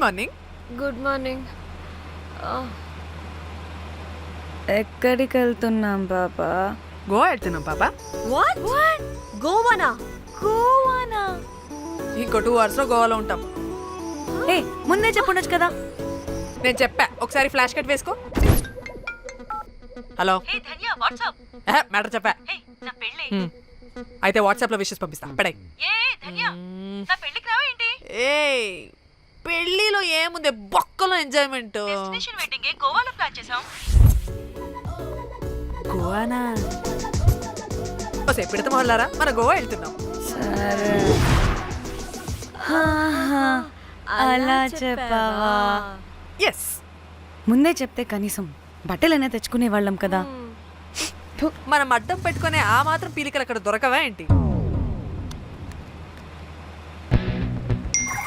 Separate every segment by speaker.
Speaker 1: Morning.
Speaker 2: Good morning.
Speaker 3: ఎక్కడికి వెళ్తున్నాం పాపా?
Speaker 1: గోవా వెళ్తున్నాం పాపా.
Speaker 2: వాట్ గోవానా? గోవానా?
Speaker 1: ఇంకో 2 hours లో గోవాలో ఉంటాం.
Speaker 3: ఏ ముందే చెప్పుండొచ్చు కదా.
Speaker 1: నేను చెప్పా, ఒకసారి ఫ్లాష్ కట్ వేసుకో. హలో మ్యాటర్ చెప్పా. అయితే వాట్సాప్ లో విషెస్ పంపిస్తా. పడాయి. ఏ పెళ్లిలో ఏముంది, బొక్కలో ఎంజాయ్మెంట్. గోవానా? ఓసే పెడతాం వాళ్ళారా, మన గోవా వెళ్తున్నాం.
Speaker 3: సరే అలా చెప్పావా?
Speaker 1: ఎస్,
Speaker 3: ముందే చెప్తే కనీసం బట్టలైనా తెచ్చుకునే వాళ్ళం కదా.
Speaker 1: మనం అడ్డం పెట్టుకునే ఆ మాత్రం పీలికలు అక్కడ దొరకవా ఏంటి?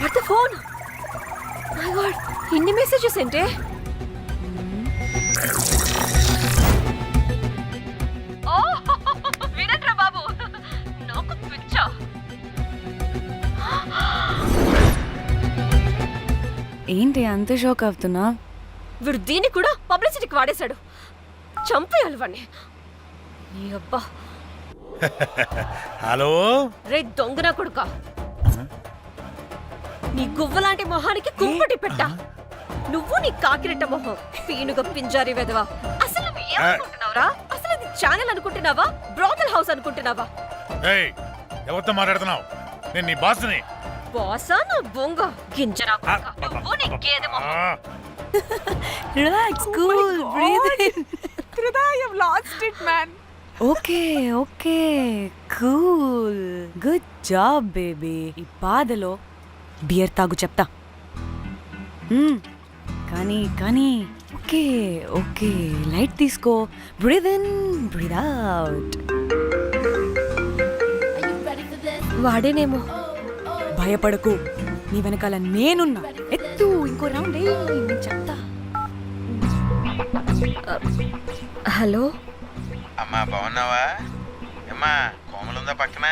Speaker 2: What the phone? My God, ఇన్ని మెసేజెస్ ఏంటి? వినట్రా బాబు, నాకు పిచ్చా.
Speaker 3: ఏంటి అంత షోక్ అవుతున్నా?
Speaker 2: వీడు దీన్ని కూడా పబ్లిసిటీకి వాడేశాడు. చంపేయాలి వాడిని. నీ అబ్బా.
Speaker 4: హలో
Speaker 2: రే దొంగన కొడుకా, నీ గువ్వలాంటి మొహానికి కుంపటి పెట్ట. నువ్వు నీ కాకిరెట్ట మొహం, పీనుగ పింజారి వెదవా. అసలు నువ్వు ఏమనుకుంటున్నావురా? అసలు ఇది ఛానల్ అనుకుంటున్నావా, బ్రోకల్ హౌస్ అనుకుంటున్నావా?
Speaker 4: ఏయ్, ఎవరితో మాట్లాడుతున్నావు? నేను నీ బాస్ని.
Speaker 2: బాసా నా బొంగ గింజరా కొడుకా. నువ్వు నీ గేదె మొహం.
Speaker 3: Relax, cool, breathe in.
Speaker 1: Trida, you've lost it, man.
Speaker 3: Okay okay, cool, good job baby. ఈ బాధలో బియర్ తాగు చెప్తా. కానీ కానీ ఓకే ఓకే, లైట్ తీసుకో. Breathe in, breathe out.
Speaker 2: వాడేనేమో.
Speaker 3: భయపడకు, నీ వెనకాల నేనున్నా. ఎత్తు, ఇంకో రౌండ్ నేను చెప్తా.
Speaker 2: హలో
Speaker 5: అమ్మా, బాగున్నావా? అమ్మా, కోమలుందా పక్కన?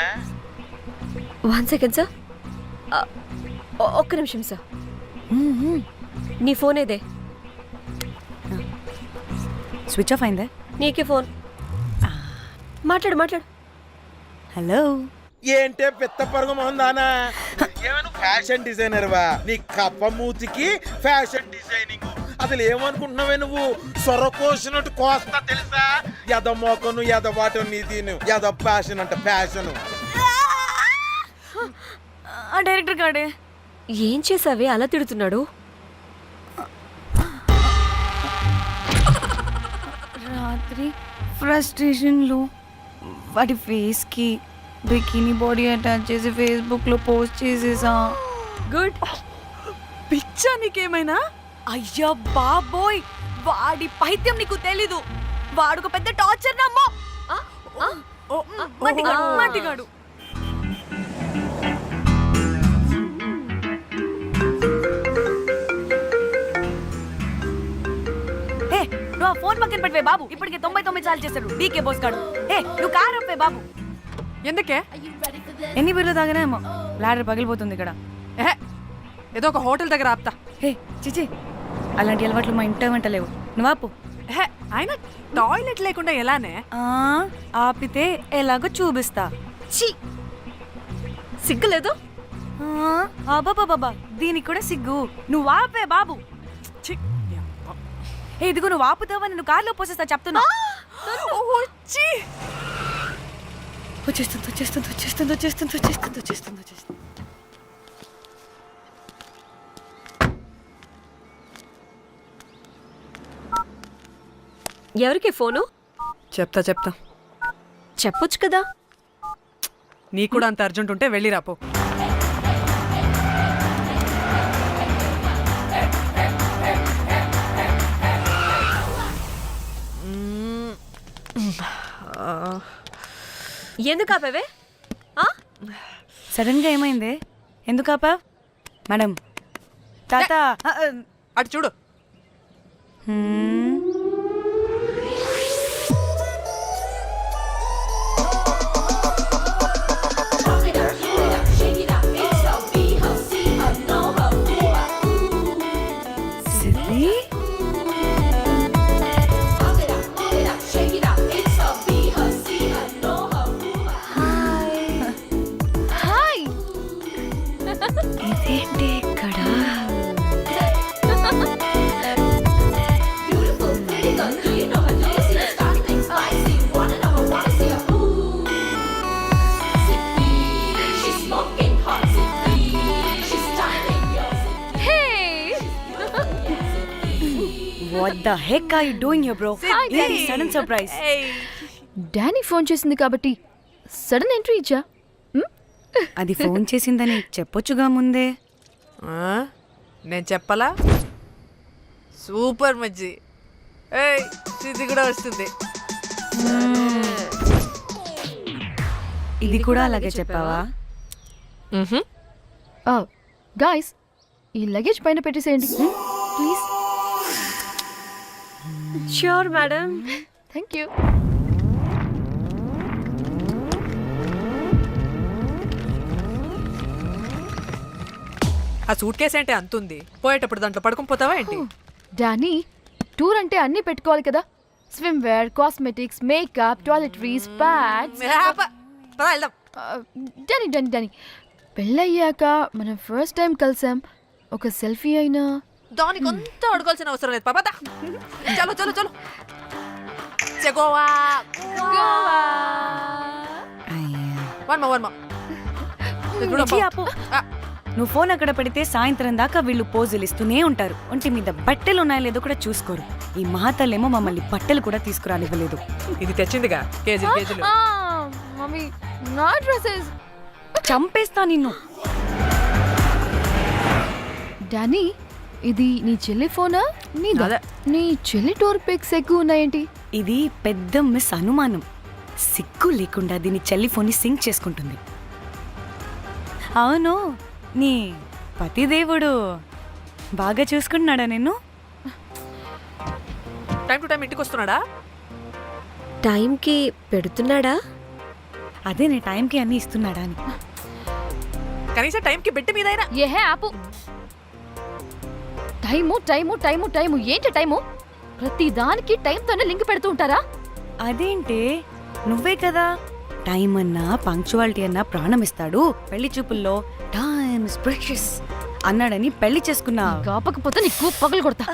Speaker 2: 1 సెకండ్ సార్. ఒక్క నిమిషం సార్. నీ ఫోన్ ఏదే?
Speaker 3: స్విచ్ ఆఫ్ అయిందే.
Speaker 2: నీకే ఫోన్. మాట్లాడు మాట్లాడు.
Speaker 3: హలో.
Speaker 5: ఏంటే పెద్ద పరుగు మొహం దానా? ఏమను ఫ్యాషన్ డిజైనర్ వా? నీ కప్ప మూతికి ఫ్యాషన్ డిజైనింగ్. అసలు ఏమనుకుంటున్నావే నువ్వు? సొరకోసినట్టు కోస్తా తెలుసా? ఎద మోకను, ఎద వాటను, నీ దీని ఎద ఫ్యాషన్ అంట ఫ్యాషన్.
Speaker 3: డైరెక్టర్ గాడే
Speaker 2: ఏం చేసావే అలా తిడుతున్నాడు?
Speaker 3: రాత్రి ఫ్రస్ట్రేషన్లో వాడి ఫేస్కి బికినీ బాడీ అటాచ్ చేసి ఫేస్బుక్లో పోస్ట్ చేసేసా.
Speaker 2: గుడ్.
Speaker 1: పిచ్చా నీకేమైనా?
Speaker 3: అయ్యా బాబోయ్, వాడి పైత్యం నీకు తెలీదు. వాడుక పెద్ద టార్చర్ నమ్మో. మట్టిగాడు. నువ్వు ఆ ఫోన్ పక్కన పెట్టవే బాబు. ఇప్పటికే 99 సార్లు చేశాడు డీకే బోస్ గాడు. నువ్వు కారు అప్పే బాబు.
Speaker 1: ఎందుకే?
Speaker 3: ఎన్ని బిర్లు తాగినాయేమో, లాడర్ పగిలిపోతుంది ఇక్కడ.
Speaker 1: ఏదో ఒక హోటల్ దగ్గర ఆపుతా.
Speaker 3: చిచి, అలాంటి అలవాట్లు మా ఇంట వెంట లేవు. నువ్వు ఆపు.
Speaker 1: ఆయన టాయిలెట్ లేకుండా ఎలానే?
Speaker 3: ఆపితే ఎలాగో చూపిస్తా.
Speaker 2: ఛీ, సిగ్గులేదు?
Speaker 3: బాబా, దీనికి కూడా సిగ్గు. నువ్వు ఆపే బాబు. ఇదిగో నువ్వు ఆపుతావా, నేను కార్లో పోసేస్తా చెప్తున్నా. వచ్చేస్తుంది.
Speaker 2: ఎవరికి ఫోను?
Speaker 1: చెప్తా
Speaker 2: చెప్పొచ్చు కదా.
Speaker 1: నీ కూడా అంత అర్జెంట్ ఉంటే వెళ్ళి రాపో.
Speaker 2: ఎందుకు ఆపావే?
Speaker 3: సడన్ గా ఏమైంది? ఎందుకు ఆపావ్? మేడం, తాత
Speaker 1: అటు చూడు.
Speaker 3: The heck are you doing here bro?
Speaker 1: Siddhi.
Speaker 3: ఇది sudden surprise.
Speaker 1: Hey.
Speaker 2: Danny phone చేసింది కాబట్టి సడన్ ఎంట్రీ ఇచ్చా.
Speaker 3: అది ఫోన్ చేసిందని చెప్పొచ్చుగా ముందే.
Speaker 1: ఆ? నేను చెప్పలా? సూపర్ మజ్జి. ఏయ్ సిద్ధి కూడా వస్తుంది.
Speaker 3: ఇది కూడా అలాగే చెప్పావా?
Speaker 2: గాయ్స్ ఈ లగేజ్ పైన పెట్టేసేయండి please. Sure madam. Thank you.
Speaker 1: ఆ సూట్ కేసు అంటే అంతుంది, పోయేటప్పుడు దాంట్లో పడుకుని పోతావా ఏంటి?
Speaker 2: డానీ టూర్ అంటే అన్నీ పెట్టుకోవాలి కదా. Swimwear, cosmetics, makeup, toiletries, pads.
Speaker 1: పద వెళ్దాం.
Speaker 2: డానీ డానీ డానీ పెళ్ళయ్యాక మనం ఫస్ట్ టైం కలిసాం. ఒక సెల్ఫీ అయినా.
Speaker 1: దానికి అంత అడగాల్సిన అవసరం లేదు పాపా. చలో చలో చలో. గోవా వర్మ
Speaker 3: మిర్చి ఆపు. నువ్వు ఫోన్ అక్కడ పెడితే సాయంత్రం దాకా వీళ్ళు పోజులు ఇస్తూనే ఉంటారు. ఒంటి మీద బట్టలు ఉన్నాయో లేదో కూడా చూసుకోరు. ఈ మహాతల్లేమో మమ్మల్ని బట్టలు కూడా తీసుకురానివ్వలేదు.
Speaker 1: ఇది తెచ్చిందిగా కేజీ కేజీలు.
Speaker 2: మమ్మీ నా డ్రెస్సెస్.
Speaker 3: చంపేస్తా నిన్ను.
Speaker 2: డానీ ఇది నీ చెల్లి ఫోనా నీదా?
Speaker 1: అదే.
Speaker 2: నీ చెల్లి టూర్ పిక్స్ ఎక్కువ ఉన్నాయేంటి?
Speaker 3: ఇది పెద్ద మిస్ అనుమానం. సిగ్గు లేకుండా దీని చెల్లి ఫోన్ని సింక్ చేసుకుంటుంది. అవును, నీ పతిదేవుడు బాగా చూసుకుంటున్నాడా నిన్ను?
Speaker 1: టైం టు టైం ఇంటికి వస్తున్నాడా?
Speaker 2: టైంకి పెడుతున్నాడా?
Speaker 3: అదే నీ టైంకి అన్ని ఇస్తున్నాడా అని.
Speaker 1: కనీసం టైంకి బిడ్డ మీదైనా.
Speaker 2: ఏహే ఆపు. టైము టైము టైము టైము ఏంటి టైము? ప్రతి దానికి టైంతోనే లింక్ పెడుతూ ఉంటారా?
Speaker 3: అదేంటే నువ్వే కదా టైం అన్నా పంక్చువాలిటీ అన్నా ప్రాణం ఇస్తాడు, పెళ్లి చూపుల్లో టైమ్ ఇస్ ప్రెషియస్ అన్నాడని పెళ్లి చేసుకున్నా.
Speaker 2: కాపకపోతే నీకు పగలు కొడతా.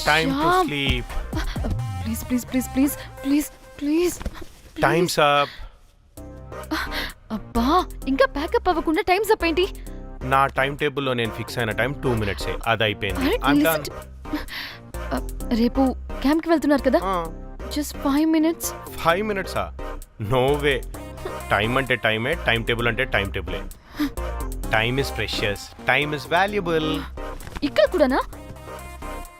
Speaker 6: Time to
Speaker 2: Shyam.
Speaker 6: sleep.
Speaker 2: Please please please please please please.
Speaker 6: Time's up.
Speaker 2: అబ్బా ఇంకా ప్యాకప్ అవ్వకుండా టైమ్స్ అప్ ఏంటి?
Speaker 6: నా టైం టేబుల్లో నేను ఫిక్స్ అయిన టైం 2 minutes. అది అయిపోయింది.
Speaker 2: Alright,
Speaker 6: I'm
Speaker 2: listen
Speaker 6: done.
Speaker 2: రేపు క్యాంప్కి వెళ్తున్నారు కదా? Just 5 minutes.
Speaker 6: 5 minutes? No way. Time అంటే టైమే, టైం టేబుల్ అంటే టైం టేబులే. Time is precious, time is valuable.
Speaker 2: ఇక్కడ కూడానా?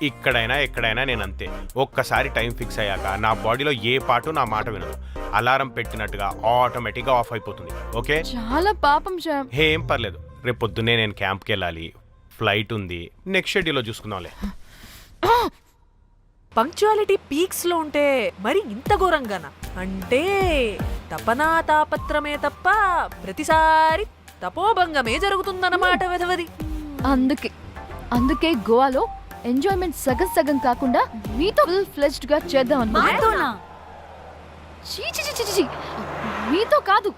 Speaker 6: ఇక్కడైనా ఎక్కడైనా నేను అంతే. ఒక్కసారి టైం ఫిక్స్ అయ్యాక నా బాడీలో ఏ పాటు నా మాట వినదు. అలారం పెట్టినట్టుగా ఆటోమేటిక్గా ఆఫ్ అయిపోతుంది. ఓకే,
Speaker 2: చాలా పాపం శ్యామ్.
Speaker 6: ఏం పర్లేదు. రేపు పొద్దున్నే నేను క్యాంప్కి వెళ్ళాలి, ఫ్లైట్ ఉంది. నెక్స్ట్ షెడ్యూల్లో చూసుకుందాంలే.
Speaker 1: పంక్చువాలిటీ పీక్స్ లో ఉంటే మరి ఇంత ఘోరంగానా? అంటే తపనా తాపత్రమే తప్ప ప్రతిసారి తపోభంగమే జరుగుతుందన్నమాట వెధవది.
Speaker 2: అందుకే గోవాలో ఎంజాయ్మెంట్ సగం సగం కాకుండా మీతో ఫుల్ ఫ్లెజ్డ్ గా చేద్దాం అనుకున్నా.
Speaker 3: మాతోనా?
Speaker 2: చీ చీ చీ చీ, చీ. మీతో కాదు.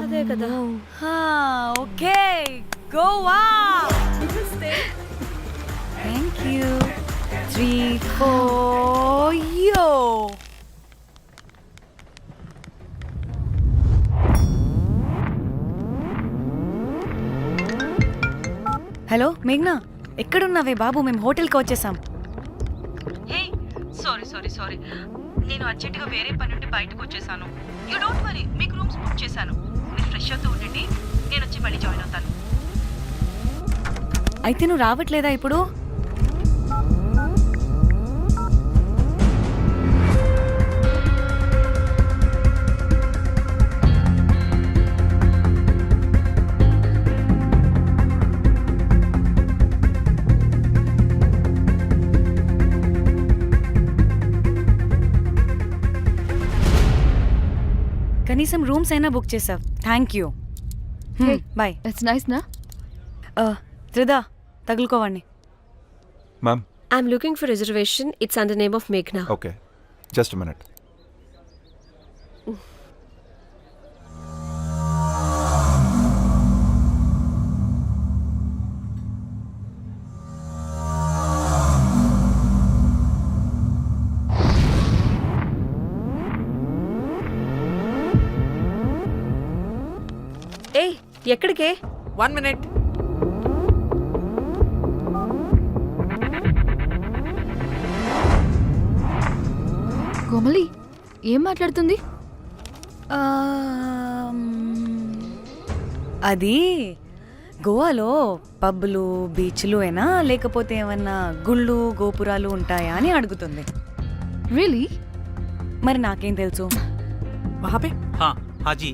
Speaker 3: అదే కదా. ఓకే, గోవా. Thank you. 3, 4 యో. హలో మేఘ్నా, ఎక్కడున్నావే బాబు? మేము హోటల్కి వచ్చేసాం.
Speaker 7: హే సారీ నేను అర్జెంటుగా వేరే పని నుండి బయటకు వచ్చేసాను. యూ డోంట్ వరీ, మీకు రూమ్స్ బుక్ చేశాను. మీరు ఫ్రెష్ అవుతూ ఉండండి, నేను వచ్చి మళ్ళీ జాయిన్ అవుతాను.
Speaker 3: అయితే నువ్వు రావట్లేదా ఇప్పుడు? కనీసం రూమ్స్ అయినా బుక్ చేసావు. Thank you. Bye.
Speaker 2: It's nice నా?
Speaker 3: త్రిదా, తగులుకోవండి.
Speaker 8: Ma'am,
Speaker 2: I'm looking for reservation. It's under name of Meghna.
Speaker 8: okay. Just a minute.
Speaker 2: ఏయ్ ఎక్కడికే?
Speaker 1: 1 minute.
Speaker 9: కోమలి ఏం మాట్లాడుతుంది?
Speaker 3: అది గోవాలో పబ్బులు బీచ్లు అయినా లేకపోతే ఏమన్నా గుళ్ళు గోపురాలు ఉంటాయా అని అడుగుతుంది.
Speaker 9: రియలీ?
Speaker 3: మరి నాకేం తెలుసు?
Speaker 1: वहाँ पे?
Speaker 10: हाँ हाँ जी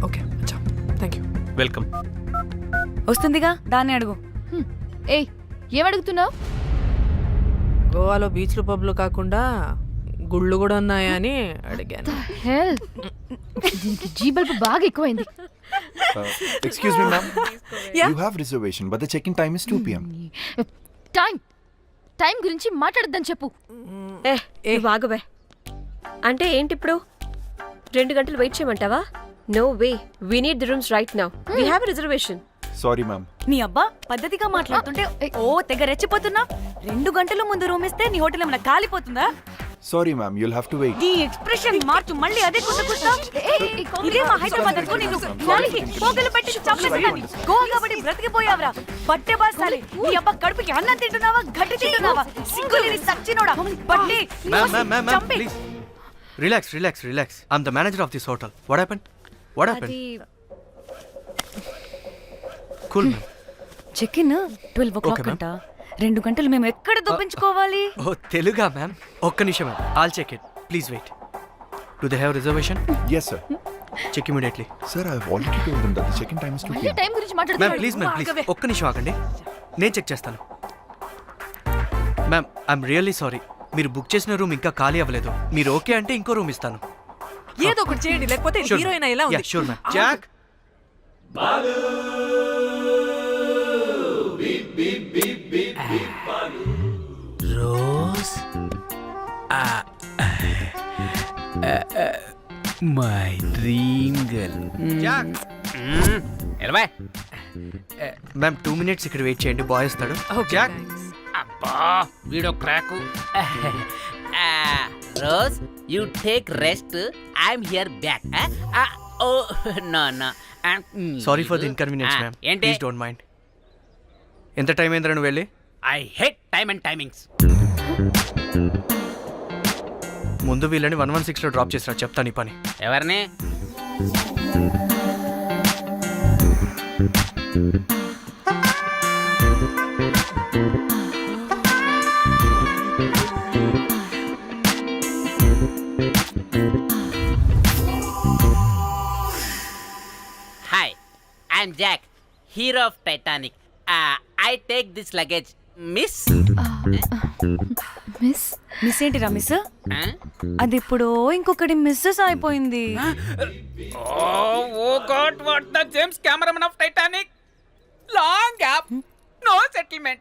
Speaker 1: ओके अच्छा थैंक यू.
Speaker 10: वेलकम.
Speaker 3: వస్తుందిగా, దాన్ని అడుగు.
Speaker 9: ఏయ్ ఏం అడుగుతున్నావు?
Speaker 1: గోవాలో బీచ్లు పబ్లు కాకుండా గుళ్ళు కూడా ఉన్నాయా అని అడిగాను.
Speaker 9: హెల్ దీనికి జీ బల్బ్ బాగా ఎక్కువైంది.
Speaker 8: Excuse me, ma'am.
Speaker 1: Yeah.
Speaker 8: You have reservation, but the check-in time is 2 p.m.
Speaker 9: Time గురించి మాట్లాడద్దని చెప్పు.
Speaker 2: నువ్వు ఆగువే. అంటే ఏంటి ఇప్పుడు 2 గంటలు వెయిట్ చేయమంటావా? No way, we need the rooms right now. We have reservation.
Speaker 8: Sorry, ma'am.
Speaker 3: నీ అబ్బా పద్ధతిగా మాట్లాడుతుంటే ఓ తెగ రెచ్చిపోతున్నా. 2 గంటల ముందు రూమ్ ఇస్తే నీ హోటల్ ఏమైనా కాలిపోతుందా?
Speaker 8: Sorry, ma'am. You'll have to wait.
Speaker 3: నీ ఎక్స్ప్రెషన్ మార్చు, మళ్ళీ అదే కుట్టుకుంటా. ఇదే మా హైదరాబాద్ అనుకో, నిన్ను నాలికి పోగలు పెట్టి చంపేస్తాను. గోవా కాబట్టి బ్రతికిపోయావరా బట్టే బాసాలి. నీ అబ్బా కడుపుకి అన్నం తింటున్నావా, గడ్డి తింటున్నావా? సిగ్గులేని సచ్చినోడా బట్టే.
Speaker 10: Ma'am, please. Relax. I'm the manager of this hotel. What happened?
Speaker 2: అది
Speaker 10: Cool, ma'am.
Speaker 3: Check in 12 o'clock
Speaker 10: Okay, ma'am.
Speaker 3: అంట. 2 గంటలు మేము ఎక్కడ దొప్పించుకోవాలి?
Speaker 10: Oh, Teluga, ma'am. ఒక్క నిమిషం, ma'am. I'll check it. Please wait. Do they have reservation?
Speaker 8: Yes, sir.
Speaker 10: Check immediately.
Speaker 8: Sir, I've already told them that the check-in time is 2
Speaker 9: మళ్ళీ
Speaker 8: p.m.
Speaker 9: Time గురించి
Speaker 10: ma'am
Speaker 9: మాట్లాడుతున్నాడు.
Speaker 10: Please ఒక్క నిమిషం ఆగండి, నేను check చేస్తాను. మ్యామ్ ఐఎమ్ రియల్లీ సారీ, మీరు book చేసిన రూమ్ ఇంకా ఖాళీ అవ్వలేదు. మీరు ఓకే అంటే ఇంకో రూమ్ ఇస్తాను.
Speaker 1: ఏదో ఒకటి చేయండి, లేకపోతే హీరోయిన్ ఎలా ఉంది?
Speaker 10: Sure ma'am. Jack
Speaker 11: Rose my dream girl.
Speaker 10: Jack
Speaker 11: ఎలవా
Speaker 10: మ్యామ్ 2 minutes ఇక్కడ వెయిట్ చేయండి, బాయ్ వస్తాడు. జాక్
Speaker 11: అబ్బా వీడో crack. Rose you take rest, I'm here back. Oh no no
Speaker 10: sorry for the inconvenience ma'am,
Speaker 11: ఏంటి?
Speaker 10: Please don't mind. ఎంత time అయిందిరా నువ్వు వెళ్ళి?
Speaker 11: I hate time and timings.
Speaker 10: ముందు వీళ్ళని 116లో డ్రాప్ చేసినా, చెప్తాను ఈ పని.
Speaker 11: ఎవరిని? Hi, I'm Jack, hero of Titanic. I take this luggage miss.
Speaker 3: Miss ఏంటిరా మిస్? అది ఇప్పుడు ఇంకొకటి మిస్సెస్ అయిపోయింది.
Speaker 11: Oh God, what the James Cameron of Titanic? Long gap, no settlement.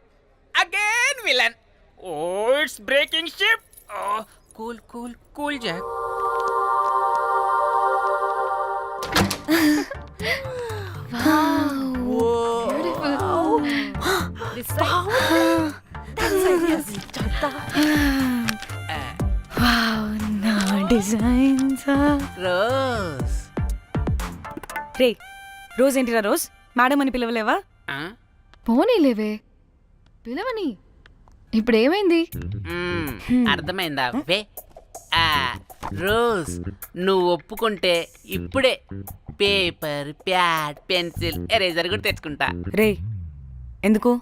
Speaker 11: Again villain. Oh, it's breaking ship. Oh, cool, Jack.
Speaker 3: నా designs.
Speaker 11: Rose.
Speaker 3: రే rose ఏంటిరా rose? Madam అని పిలవలేవా?
Speaker 9: పోనీలేవే పిలవని. ఇప్పుడు ఏమైంది?
Speaker 11: అర్థమైందా? వే రోజ్, నువ్వు ఒప్పుకుంటే ఇప్పుడే పేపర్, ప్యాడ్, పెన్సిల్, ఎరేజర్ కూడా తెచ్చుకుంటా.
Speaker 3: రే ఎందుకు?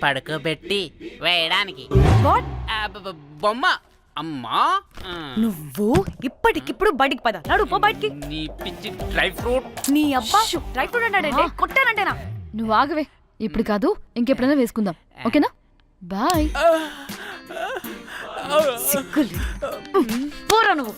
Speaker 11: పడుకోబెట్టి వేయడానికి.
Speaker 3: వాట్?
Speaker 11: బొమ్మ. అమ్మా,
Speaker 3: నువ్వు ఇప్పటికిప్పుడు బయటికి పద. నడు పో బయటికి.
Speaker 11: నీ పిచ్చి డ్రై ఫ్రూట్.
Speaker 3: నీ అబ్బా డ్రై ఫ్రూట్ అన్నాడంటే కొట్టానంటేనా?
Speaker 9: నువ్వు ఆగవే, ఇప్పుడు కాదు ఇంకెప్పుడైనా వేసుకుందాం, ఓకేనా? బాయ్.
Speaker 3: సిగ్గులు పోరా నువ్వు.